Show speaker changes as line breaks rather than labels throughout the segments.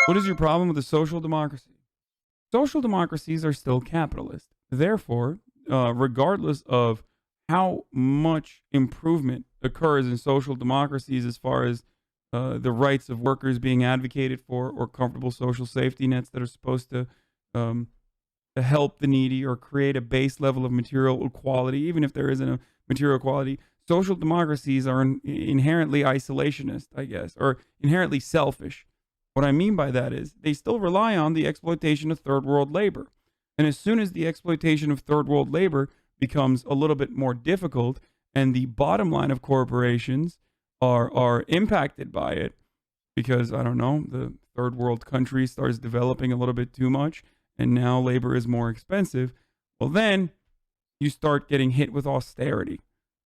What is your problem with a social democracy? Social democracies are still capitalist. Therefore, regardless of how much improvement occurs in social democracies as far as the rights of workers being advocated for or comfortable social safety nets that are supposed um, to help the needy or create a base level of material equality, even if there isn't a material equality, social democracies are inherently isolationist, I guess, or inherently selfish. What I mean by that is they still rely on the exploitation of third world labor. And as soon as the exploitation of third world labor becomes a little bit more difficult and the bottom line of corporations are impacted by it because, I don't know, the third world country starts developing a little bit too much and now labor is more expensive, well, then you start getting hit with austerity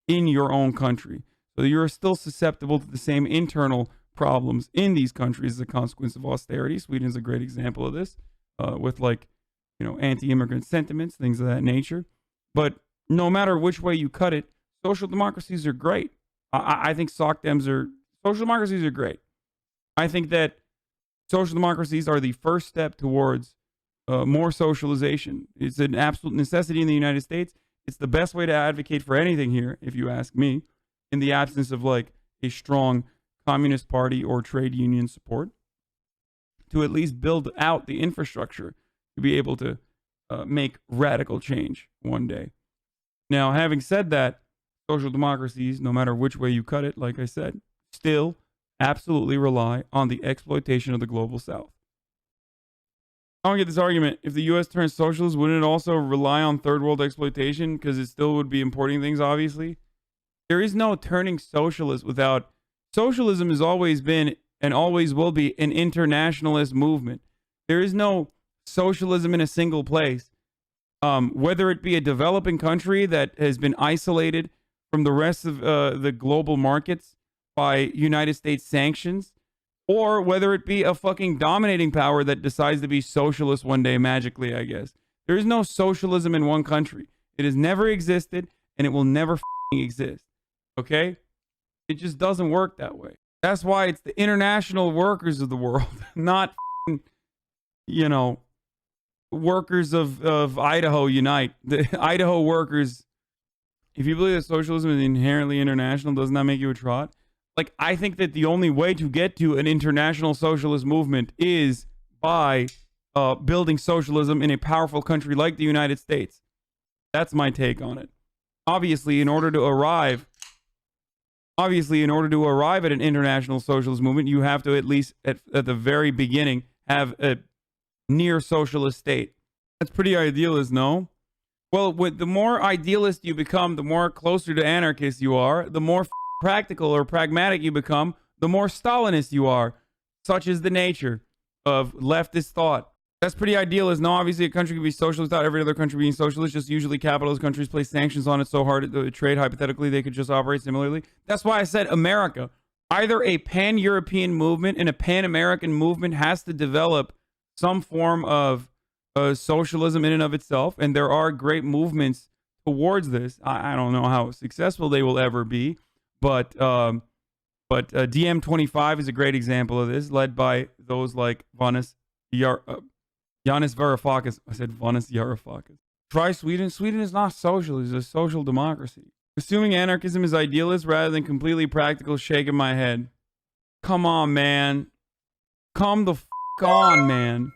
in your own country. So you're still susceptible to the same internal problems in these countries as a consequence of austerity. Sweden is a great example of this, with like, anti-immigrant sentiments, things of that nature. But no matter which way you cut it, social democracies are great. I think social democracies are great. I think that social democracies are the first step towards more socialization. It's an absolute necessity in the United States. It's the best way to advocate for anything here, if you ask me, in the absence of like a strong Communist Party or trade union support, to at least build out the infrastructure to be able to make radical change one day. Now, having said that, social democracies, no matter which way you cut it, like I said, still absolutely rely on the exploitation of the global south. I don't get this argument. If the U.S. turns socialist, wouldn't it also rely on third world exploitation? Because it still would be importing things, obviously. There is no turning socialist without... Socialism has always been and always will be an internationalist movement. There is no socialism in a single place. Whether it be a developing country that has been isolated from the rest of the global markets by United States sanctions, or whether it be a fucking dominating power that decides to be socialist one day magically, I guess. There is no socialism in one country. It has never existed, and it will never exist. Okay? It just doesn't work that way. That's why it's the international workers of the world, not, workers of Idaho unite. The Idaho workers. If you believe that socialism is inherently international, doesn't that make you a trot? Like, I think that the only way to get to an international socialist movement is by building socialism in a powerful country like the United States. That's my take on it. Obviously, in order to arrive at an international socialist movement, you have to at least at the very beginning have a near socialist state. That's pretty idealist, no? Well, the more idealist you become, the more closer to anarchist you are, the more practical or pragmatic you become, the more Stalinist you are. Such is the nature of leftist thought. That's pretty idealist. No, obviously a country can be socialist without every other country being socialist. Just usually capitalist countries place sanctions on it so hard to trade. Hypothetically, they could just operate similarly. That's why I said America. Either a pan-European movement and a pan-American movement has to develop some form of socialism in and of itself. And there are great movements towards this. I don't know how successful they will ever be. But DM25 is a great example of this, led by those like Yanis Varoufakis. I said Yanis Varoufakis. Try Sweden. Sweden is not socialist; it's a social democracy. Assuming anarchism is idealist rather than completely practical, shaking my head. Come on, man. Come the f*** on, man.